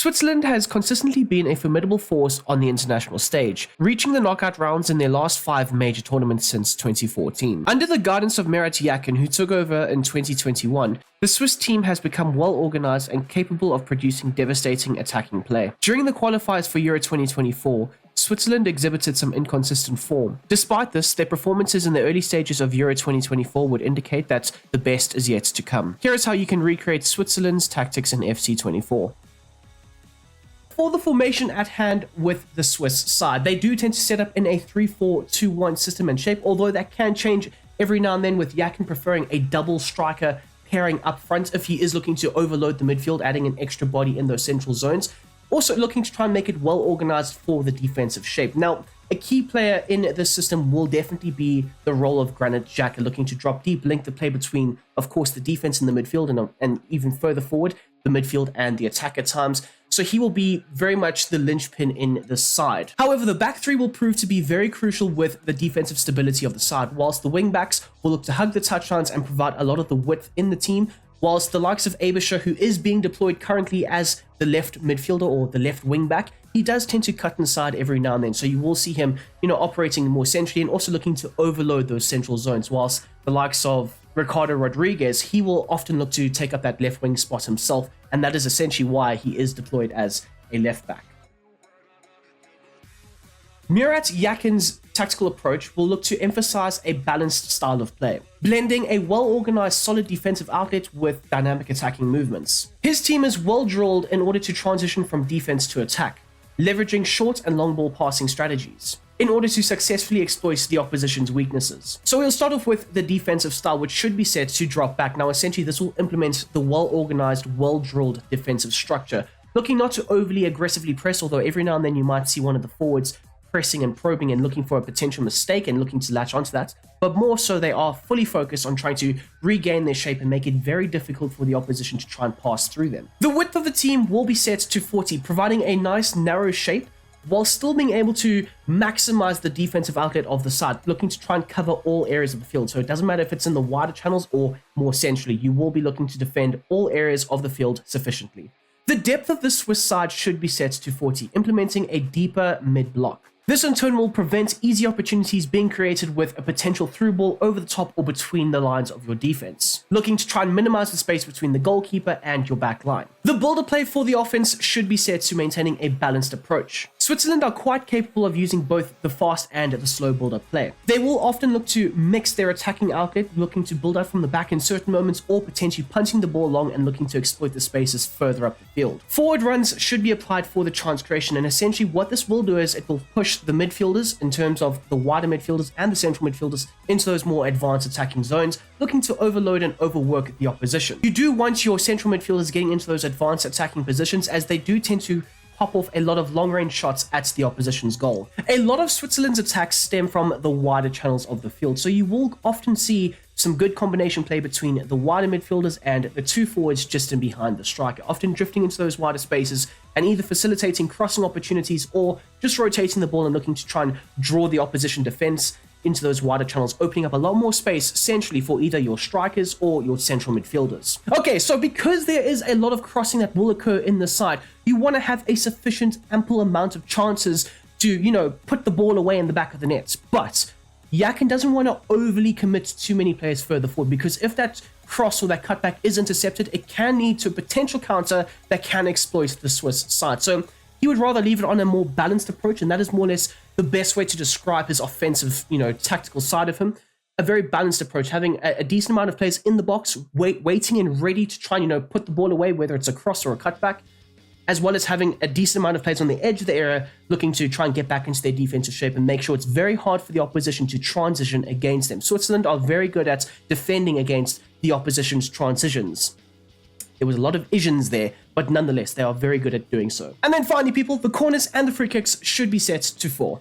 Switzerland has consistently been a formidable force on the international stage, reaching the knockout rounds in their last 5 major tournaments since 2014. Under the guidance of Murat Yakin, who took over in 2021, the Swiss team has become well organized and capable of producing devastating attacking play. During the qualifiers for Euro 2024, Switzerland exhibited some inconsistent form. Despite this, their performances in the early stages of Euro 2024 would indicate that the best is yet to come. Here is how you can recreate Switzerland's tactics in FC24. For the formation at hand with the Swiss side, they do tend to set up in a 3-4-2-1 system and shape, although that can change every now and then, with Yakin preferring a double striker pairing up front if he is looking to overload the midfield, adding an extra body in those central zones. Also looking to try and make it well organized for the defensive shape. Now, a key player in this system will definitely be the role of Granit Xhaka, looking to drop deep, link the play between, of course, the defense and the midfield, and even further forward, the midfield and the attack at times. So he will be very much the linchpin in the side. However, the back three will prove to be very crucial with the defensive stability of the side, whilst the wing backs will look to hug the touchlines and provide a lot of the width in the team, whilst the likes of Abisha, who is being deployed currently as the left midfielder or the left wing back, he does tend to cut inside every now and then. So you will see him, operating more centrally and also looking to overload those central zones, whilst the likes of Ricardo Rodriguez, he will often look to take up that left wing spot himself, and that is essentially why he is deployed as a left back. Murat Yakin's tactical approach will look to emphasize a balanced style of play, blending a well-organized solid defensive outlet with dynamic attacking movements. His team is well drilled in order to transition from defense to attack, leveraging short and long ball passing strategies in order to successfully exploit the opposition's weaknesses. So we'll start off with the defensive style, which should be set to drop back. Now, essentially, this will implement the well-organized, well-drilled defensive structure, looking not to overly aggressively press, although every now and then you might see one of the forwards pressing and probing and looking for a potential mistake and looking to latch onto that, but more so they are fully focused on trying to regain their shape and make it very difficult for the opposition to try and pass through them. The width of the team will be set to 40, providing a nice narrow shape while still being able to maximize the defensive outlet of the side, looking to try and cover all areas of the field. So it doesn't matter if it's in the wider channels or more centrally, you will be looking to defend all areas of the field sufficiently. The depth of the Swiss side should be set to 40, implementing a deeper mid-block. This in turn will prevent easy opportunities being created with a potential through ball over the top or between the lines of your defense, looking to try and minimize the space between the goalkeeper and your back line. The builder play for the offense should be set to maintaining a balanced approach. Switzerland are quite capable of using both the fast and the slow build-up play. They will often look to mix their attacking outlet, looking to build out from the back in certain moments, or potentially punching the ball long and looking to exploit the spaces further up the field. Forward runs should be applied for the chance creation, and essentially what this will do is it will push the midfielders, in terms of the wider midfielders and the central midfielders, into those more advanced attacking zones, looking to overload and overwork the opposition. You do want your central midfielders getting into those advanced attacking positions, as they do tend to pop off a lot of long-range shots at the opposition's goal. A lot of Switzerland's attacks stem from the wider channels of the field, so you will often see some good combination play between the wider midfielders and the two forwards just in behind the striker, often drifting into those wider spaces and either facilitating crossing opportunities or just rotating the ball and looking to try and draw the opposition defense into those wider channels, opening up a lot more space centrally for either your strikers or your central midfielders. Okay, so because there is a lot of crossing that will occur in the side, you want to have a sufficient ample amount of chances to, put the ball away in the back of the nets. But Yakin doesn't want to overly commit too many players further forward, because if that cross or that cutback is intercepted, it can lead to a potential counter that can exploit the Swiss side. So he would rather leave it on a more balanced approach, and that is more or less the best way to describe his offensive, tactical side of him. A very balanced approach, having a decent amount of players in the box, waiting and ready to try and, put the ball away, whether it's a cross or a cutback, as well as having a decent amount of players on the edge of the area looking to try and get back into their defensive shape and make sure it's very hard for the opposition to transition against them. Switzerland are very good at defending against the opposition's transitions. There was a lot of issues there, but nonetheless, they are very good at doing so. And then finally, people, the corners and the free kicks should be set to 4.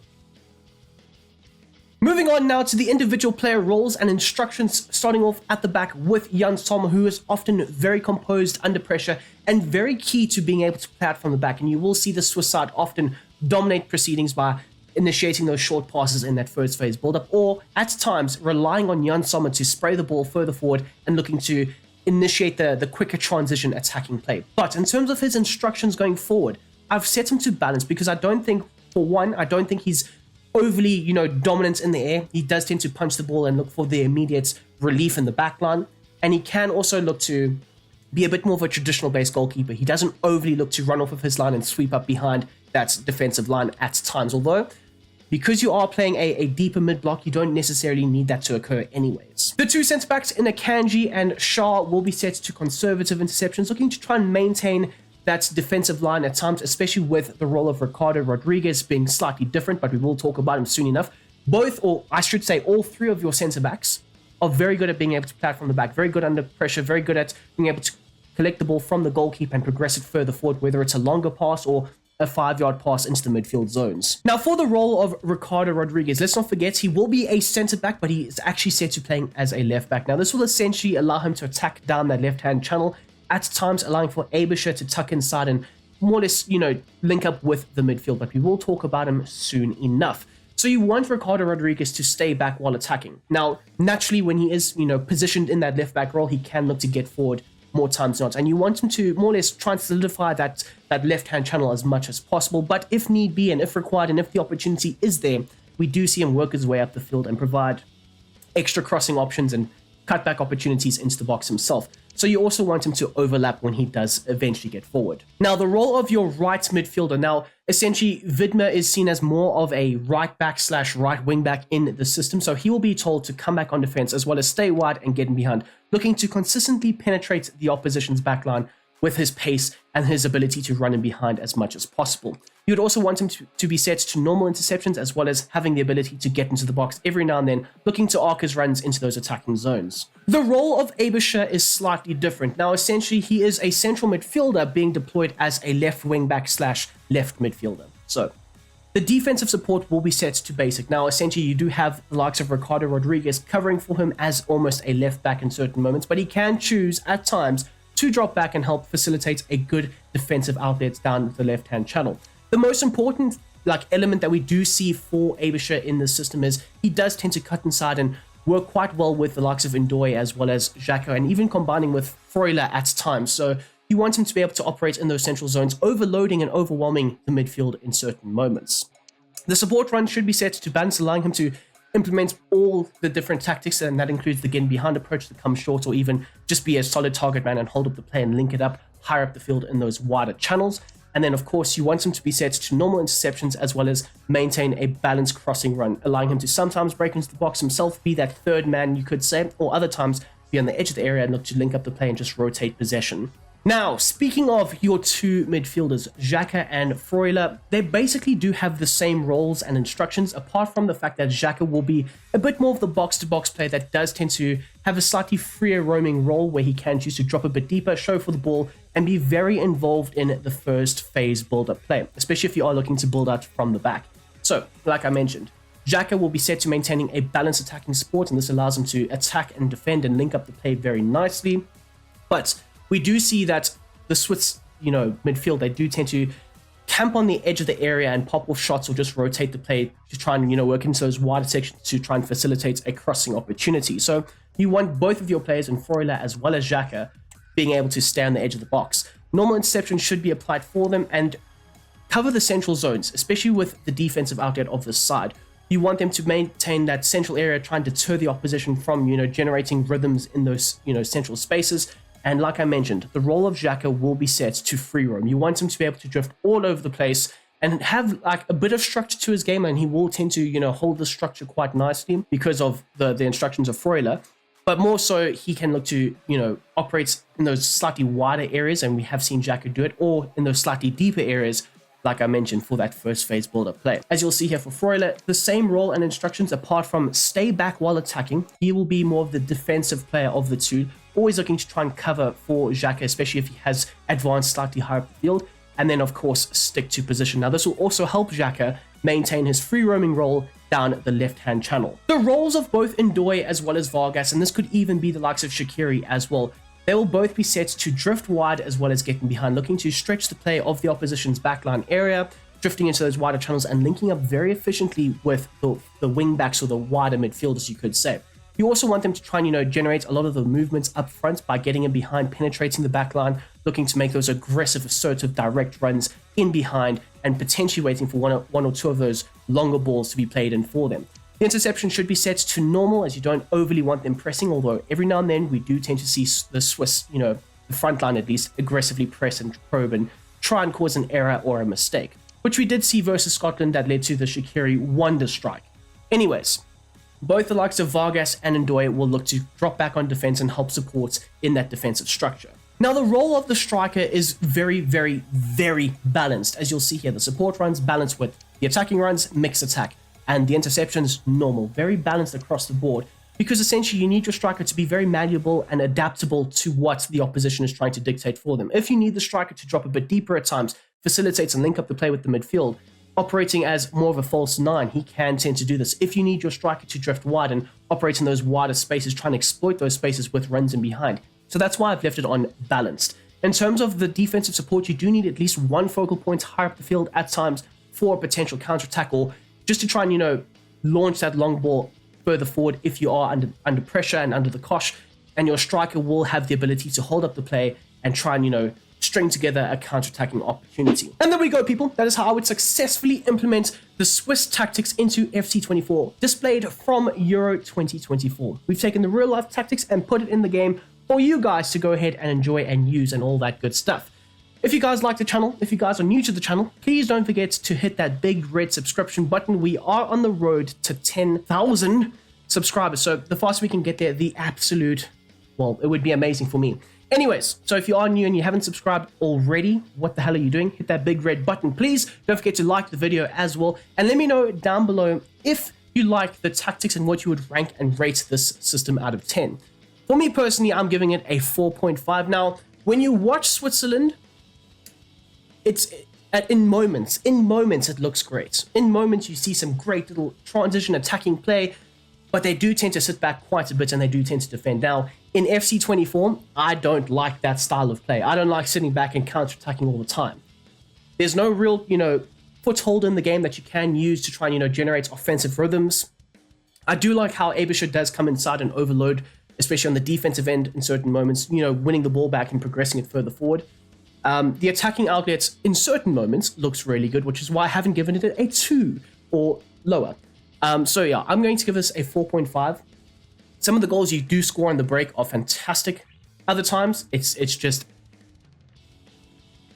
Moving on now to the individual player roles and instructions, starting off at the back with Jan Sommer, who is often very composed under pressure and very key to being able to play out from the back. And you will see the Swiss side often dominate proceedings by initiating those short passes in that first phase build-up, or at times relying on Jan Sommer to spray the ball further forward and looking to initiate the quicker transition attacking play. But in terms of his instructions going forward, I've set him to balance because I don't think, for one, I don't think he's overly, dominant in the air. He does tend to punch the ball and look for the immediate relief in the back line. And he can also look to be a bit more of a traditional base goalkeeper. He doesn't overly look to run off of his line and sweep up behind that defensive line at times. Although, because you are playing a deeper mid-block, you don't necessarily need that to occur anyways. The two centre-backs in Akanji and Shah will be set to conservative interceptions, looking to try and maintain that defensive line at times, especially with the role of Ricardo Rodriguez being slightly different, but we will talk about him soon enough. Both, or I should say all three of your centre-backs are very good at being able to play from the back, very good under pressure, very good at being able to collect the ball from the goalkeeper and progress it further forward, whether it's a longer pass or a 5-yard pass into the midfield zones. Now, for the role of Ricardo Rodriguez, let's not forget he will be a centre-back, but he is actually set to playing as a left-back. Now, this will essentially allow him to attack down that left-hand channel, at times allowing for Abisha to tuck inside and more or less, link up with the midfield, but we will talk about him soon enough. So you want Ricardo Rodriguez to stay back while attacking. Now, naturally, when he is, positioned in that left-back role, he can look to get forward more times than not, and you want him to more or less try and solidify that left-hand channel as much as possible. But if need be, and if required, and if the opportunity is there, we do see him work his way up the field and provide extra crossing options and cutback opportunities into the box himself. So you also want him to overlap when he does eventually get forward. Now, the role of your right midfielder. Now, essentially, Vidma is seen as more of a right back / right wing back in the system. So he will be told to come back on defense as well as stay wide and get in behind, looking to consistently penetrate the opposition's backline with his pace and his ability to run in behind as much as possible. You would also want him to be set to normal interceptions as well as having the ability to get into the box every now and then, looking to arc his runs into those attacking zones. The role of Abisha is slightly different. Now, essentially, he is a central midfielder being deployed as a left wing back / left midfielder. So, the defensive support will be set to basic. Now, essentially, you do have the likes of Ricardo Rodriguez covering for him as almost a left back in certain moments, but he can choose at times to drop back and help facilitate a good defensive outlet down the left-hand channel. The most important element that we do see for Abisha in this system is he does tend to cut inside and work quite well with the likes of Ndoye as well as Xhaka, and even combining with Freuler at times. So you want him to be able to operate in those central zones, overloading and overwhelming the midfield in certain moments. The support run should be set to balance, allowing him to implement all the different tactics, and that includes the getting behind approach to come short, or even just be a solid target man and hold up the play and link it up higher up the field in those wider channels. And then, of course, you want him to be set to normal interceptions as well as maintain a balanced crossing run, allowing him to sometimes break into the box himself, be that third man, you could say, or other times be on the edge of the area and look to link up the play and just rotate possession. Now, speaking of your two midfielders, Xhaka and Freuler, they basically do have the same roles and instructions, apart from the fact that Xhaka will be a bit more of the box-to-box player that does tend to have a slightly freer roaming role where he can choose to drop a bit deeper, show for the ball, and be very involved in the first phase build-up play, especially if you are looking to build out from the back. So, like I mentioned, Xhaka will be set to maintaining a balanced attacking support, and this allows him to attack and defend and link up the play very nicely. But we do see that the Swiss, midfield, they do tend to camp on the edge of the area and pop off shots or just rotate the play to try and, work into those wider sections to try and facilitate a crossing opportunity. So you want both of your players in Freuler as well as Xhaka being able to stay on the edge of the box. Normal interception should be applied for them and cover the central zones, especially with the defensive outlet of this side. You want them to maintain that central area, trying to deter the opposition from, generating rhythms in those, central spaces. And like I mentioned, the role of Xhaka will be set to free roam. You want him to be able to drift all over the place and have a bit of structure to his game, and he will tend to, hold the structure quite nicely because of the instructions of Freuler. But more so, he can look to, operate in those slightly wider areas, and we have seen Xhaka do it, or in those slightly deeper areas, like I mentioned, for that first phase build-up play. As you'll see here for Freuler, the same role and instructions, apart from stay back while attacking. He will be more of the defensive player of the two, always looking to try and cover for Xhaka, especially if he has advanced slightly higher up the field, and then, of course, stick to position. Now, this will also help Xhaka maintain his free roaming role down the left-hand channel. The roles of both Ndoye as well as Vargas, and this could even be the likes of Shaqiri as well, they will both be set to drift wide as well as getting behind, looking to stretch the play of the opposition's backline area, drifting into those wider channels and linking up very efficiently with the wing backs or the wider midfielders, you could say. You also want them to try and, generate a lot of the movements up front by getting in behind, penetrating the back line, looking to make those aggressive, assertive, direct runs in behind, and potentially waiting for one or two of those longer balls to be played in for them. The interception should be set to normal, as you don't overly want them pressing, although every now and then we do tend to see the Swiss, the front line at least, aggressively press and probe and try and cause an error or a mistake, which we did see versus Scotland that led to the Shaqiri wonder strike. Anyways, both the likes of Vargas and Ndoye will look to drop back on defense and help support in that defensive structure. Now, the role of the striker is very, very, very balanced. As you'll see here, the support runs balanced with the attacking runs, mixed attack, and the interceptions normal. Very balanced across the board, because essentially you need your striker to be very malleable and adaptable to what the opposition is trying to dictate for them. If you need the striker to drop a bit deeper at times, facilitates and link up the play with the midfield, operating as more of a false nine, he can tend to do this. If you need your striker to drift wide and operate in those wider spaces, trying to exploit those spaces with runs in behind. So that's why I've left it on balanced. In terms of the defensive support, you do need at least one focal point higher up the field at times for a potential counter-attack, or just to try and, launch that long ball further forward if you are under pressure and under the cosh, and your striker will have the ability to hold up the play and try and, string together a counter-attacking opportunity. And there we go, people. That is how I would successfully implement the Swiss tactics into FC24, displayed from Euro 2024. We've taken the real-life tactics and put it in the game for you guys to go ahead and enjoy and use and all that good stuff. If you guys like the channel, if you guys are new to the channel, please don't forget to hit that big red subscription button. We are on the road to 10,000 subscribers, so the faster we can get there, the absolute, well, it would be amazing for me. Anyways, so if you are new and you haven't subscribed already, what the hell are you doing? Hit that big red button, please. Don't forget to like the video as well, and let me know down below if you like the tactics and what you would rank and rate this system out of 10. For me personally, I'm giving it a 4.5. Now, when you watch Switzerland, it's in moments it looks great. In moments you see some great little transition attacking play, but they do tend to sit back quite a bit and they do tend to defend. Now, in FC24, I don't like that style of play. I don't like sitting back and counter-attacking all the time. There's no real, foothold in the game that you can use to try and, generate offensive rhythms. I do like how Abisha does come inside and overload, especially on the defensive end in certain moments, winning the ball back and progressing it further forward. The attacking outlets in certain moments looks really good, which is why I haven't given it a 2 or lower. So yeah, I'm going to give this a 4.5. Some of the goals you do score on the break are fantastic. Other times, it's just,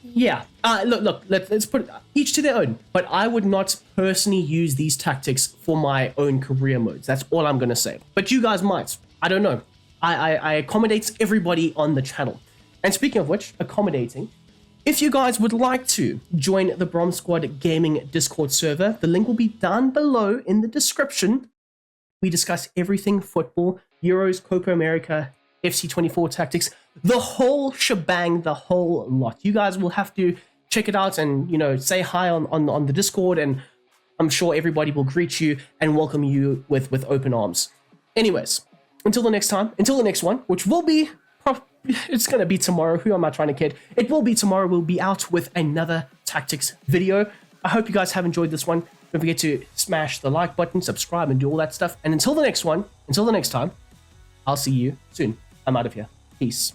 yeah. Look, let's put it, each to their own. But I would not personally use these tactics for my own career modes. That's all I'm going to say. But you guys might. I don't know. I accommodate everybody on the channel. And speaking of which, accommodating, if you guys would like to join the Brom Squad Gaming Discord server, the link will be down below in the description. We discuss everything football, Euros, Copa America, FC24 tactics, the whole shebang, the whole lot. You guys will have to check it out and, say hi on the Discord, and I'm sure everybody will greet you and welcome you with open arms. Anyways, until the next one, which will be, it's going to be tomorrow. Who am I trying to kid? It will be tomorrow. We'll be out with another tactics video. I hope you guys have enjoyed this one. Don't forget to smash the like button, subscribe, and do all that stuff. And until the next time, I'll see you soon. I'm out of here. Peace.